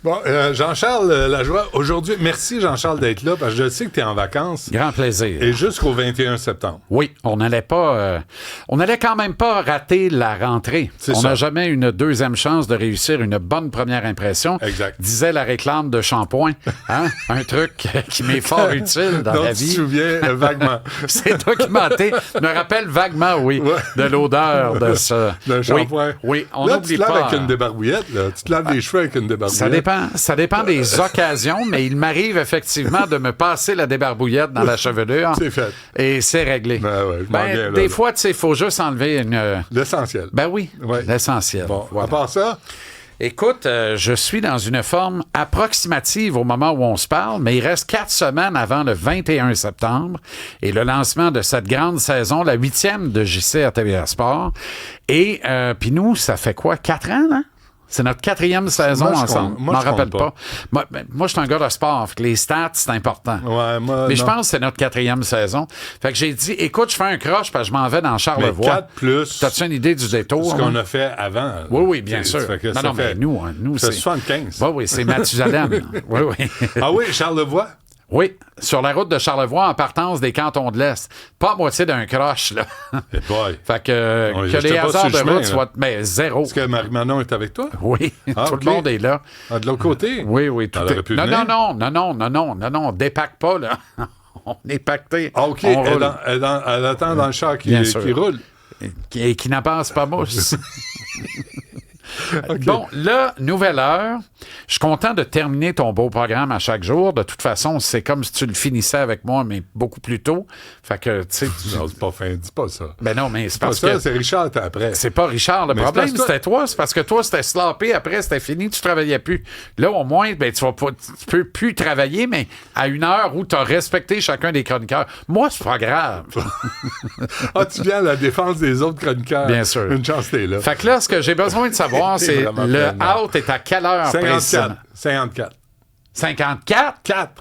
Bon, Jean-Charles Lajoie, aujourd'hui, merci Jean-Charles d'être là, parce que je sais que tu es en vacances. Grand plaisir. Et jusqu'au 21 septembre. Oui, on n'allait quand même pas rater la rentrée. On n'a jamais une deuxième chance de réussir une bonne première impression. Exact. Disait la réclame de shampoing. Hein? Un truc qui m'est fort utile dans la vie. Tu te souviens vaguement. C'est documenté. Je me rappelle vaguement, oui, de l'odeur de ce... D'un shampoing. Oui, on là, n'oublie tu te laves pas. avec une débarbouillette, là. Tu te laves les cheveux avec une débarbouillette. Ça dépend des occasions, mais il m'arrive effectivement de me passer la débarbouillette dans la chevelure. C'est fait. Et c'est réglé. Ben ouais, je m'en viens, là, des fois, tu sais, il faut juste enlever l'essentiel. Ben oui, ouais. L'essentiel. Bon, voilà. À part ça... Écoute, je suis dans une forme approximative au moment où on se parle, mais il reste 4 semaines avant le 21 septembre et le lancement de cette grande saison, la 8e de JC à TVA Sport. Et puis nous, ça fait quoi, 4 ans, là? C'est notre 4e saison ensemble. Je m'en rappelle pas. Moi, je suis un gars de sport. Fait que les stats, c'est important. Ouais, mais je pense que c'est notre 4e saison. Fait que j'ai dit, écoute, je fais un croche parce que je m'en vais dans Charlevoix. Mais 4 plus... T'as-tu une idée du détour? Ce qu'on a fait avant. Oui, bien sûr. Mais nous c'est 75. Oui, c'est Mathusalem. Oui. Ah oui, Charlevoix? Oui, sur la route de Charlevoix en partance des cantons de l'Est. Pas à moitié d'un croche, là. Hey boy. Fait que les hasards de route soient... Mais zéro. Est-ce que Marie-Manon est avec toi? Oui, tout le monde est là. Ah, de l'autre côté? Oui, tout est... Non, dépaque pas, là. On est pacté. Ah, OK, elle attend dans le char qui roule. Et qui n'avance pas mousse. Okay. Bon, là, nouvelle heure. Je suis content de terminer ton beau programme à chaque jour. De toute façon, c'est comme si tu le finissais avec moi, mais beaucoup plus tôt. Fait que, tu sais... Non, c'est pas fin. Dis pas ça. Ben non, mais c'est parce que... que... c'est Richard, t'es après. C'est pas Richard. Le problème, c'était toi. C'est parce que toi, c'était sloppé. Après, c'était fini. Tu travaillais plus. Là, au moins, ben, tu peux plus travailler, mais à une heure où tu as respecté chacun des chroniqueurs. Moi, c'est pas grave. Ah, tu viens à la défense des autres chroniqueurs. Bien sûr. Une chance, t'es là. Fait que là, ce que j'ai besoin de savoir, c'est le out est à quelle heure? 54. 54? 4.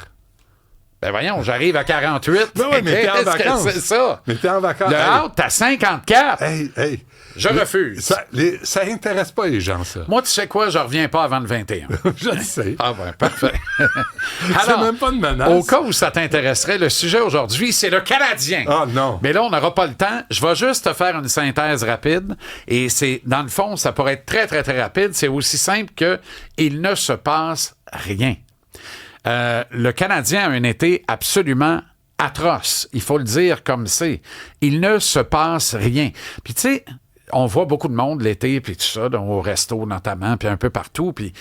Ben voyons, j'arrive à 48. Ben oui, mais t'es en vacances. C'est ça. Mais t'es en vacances. Le out à 54. Hey. Je refuse. Ça intéresse pas les gens, ça. Moi, tu sais quoi? Je reviens pas avant le 21. Je le sais. Ah ouais, parfait. C'est même pas de menace. Au cas où ça t'intéresserait, le sujet aujourd'hui, c'est le Canadien. Ah non. Mais là, on n'aura pas le temps. Je vais juste te faire une synthèse rapide. Et c'est, dans le fond, ça pourrait être très, très, très rapide. C'est aussi simple que il ne se passe rien. Le Canadien a un été absolument atroce. Il faut le dire comme c'est. Il ne se passe rien. Puis tu sais, on voit beaucoup de monde l'été, puis tout ça, au resto notamment, puis un peu partout, puis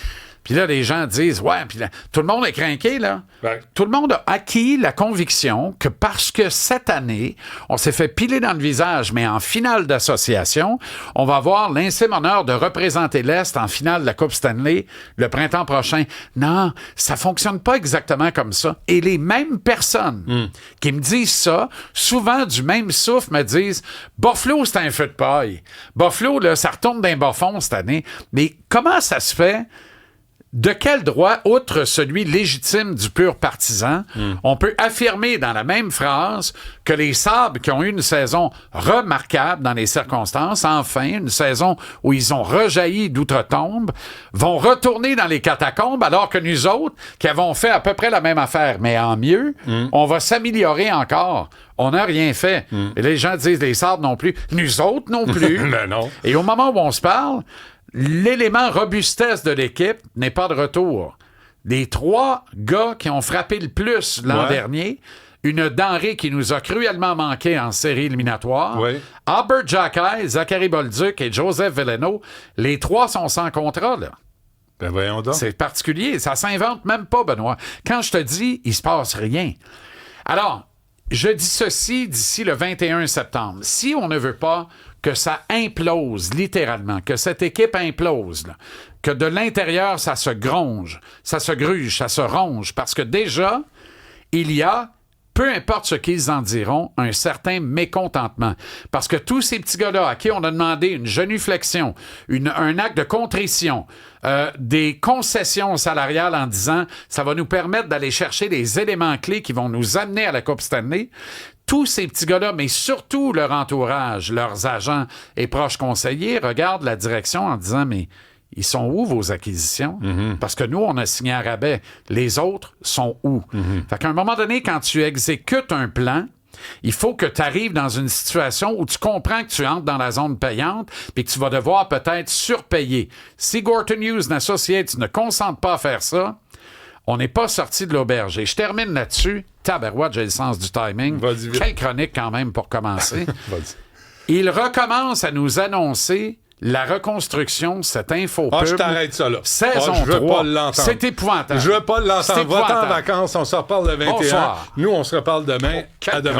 là, les gens disent, ouais, puis tout le monde est crinqué, là. Ouais. Tout le monde a acquis la conviction que parce que cette année, on s'est fait piler dans le visage, mais en finale d'association, on va avoir l'insigne honneur de représenter l'Est en finale de la Coupe Stanley le printemps prochain. Non, ça fonctionne pas exactement comme ça. Et les mêmes personnes qui me disent ça, souvent du même souffle, me disent, Buffalo, c'est un feu de paille. Buffalo, là, ça retourne d'un bas fond cette année. Mais comment ça se fait? De quel droit, outre celui légitime du pur partisan, on peut affirmer dans la même phrase que les Sabres, qui ont eu une saison remarquable dans les circonstances, enfin, une saison où ils ont rejailli d'outre-tombe, vont retourner dans les catacombes, alors que nous autres, qui avons fait à peu près la même affaire, mais en mieux, on va s'améliorer encore. On n'a rien fait. Et les gens disent, les Sabres non plus. Nous autres non plus. Ben non. Et au moment où on se parle, l'élément robustesse de l'équipe n'est pas de retour. Les 3 gars qui ont frappé le plus l'an dernier, une denrée qui nous a cruellement manqué en série éliminatoire, Albert Jacquet, Zachary Bolduc et Joseph Veleno, les 3 sont sans contrat, là. Ben voyons donc. C'est particulier. Ça s'invente même pas, Benoît. Quand je te dis, il se passe rien. Alors, je dis ceci d'ici le 21 septembre. Si on ne veut pas que ça implose, littéralement, que cette équipe implose, là, que de l'intérieur, ça se gronge, ça se gruge, ça se ronge, parce que déjà, il y a, peu importe ce qu'ils en diront, un certain mécontentement. Parce que tous ces petits gars-là à qui on a demandé une genuflexion, un acte de contrition, des concessions salariales en disant ça va nous permettre d'aller chercher les éléments clés qui vont nous amener à la Coupe Stanley, tous ces petits gars-là, mais surtout leur entourage, leurs agents et proches conseillers, regardent la direction en disant mais ils sont où vos acquisitions? Parce que nous, on a signé un rabais. Les autres sont où? Fait qu'à un moment donné, quand tu exécutes un plan, il faut que tu arrives dans une situation où tu comprends que tu entres dans la zone payante puis que tu vas devoir peut-être surpayer. Si Gorton Hughes Associates ne consente pas à faire ça, on n'est pas sorti de l'auberge. Et je termine là-dessus. Tabarouette, j'ai le sens du timing. Vas-y vite. Quelle chronique quand même pour commencer. Vas-y. Il recommence à nous annoncer la reconstruction, cette info Ah, je t'arrête ça là. Saison je veux 3. pas l'entendre. C'est épouvantable. Je veux pas C'est l'entendre. Va-t'en en épouvantable. vacances, on se reparle le 21. Bonsoir. Nous, on se reparle demain. À demain.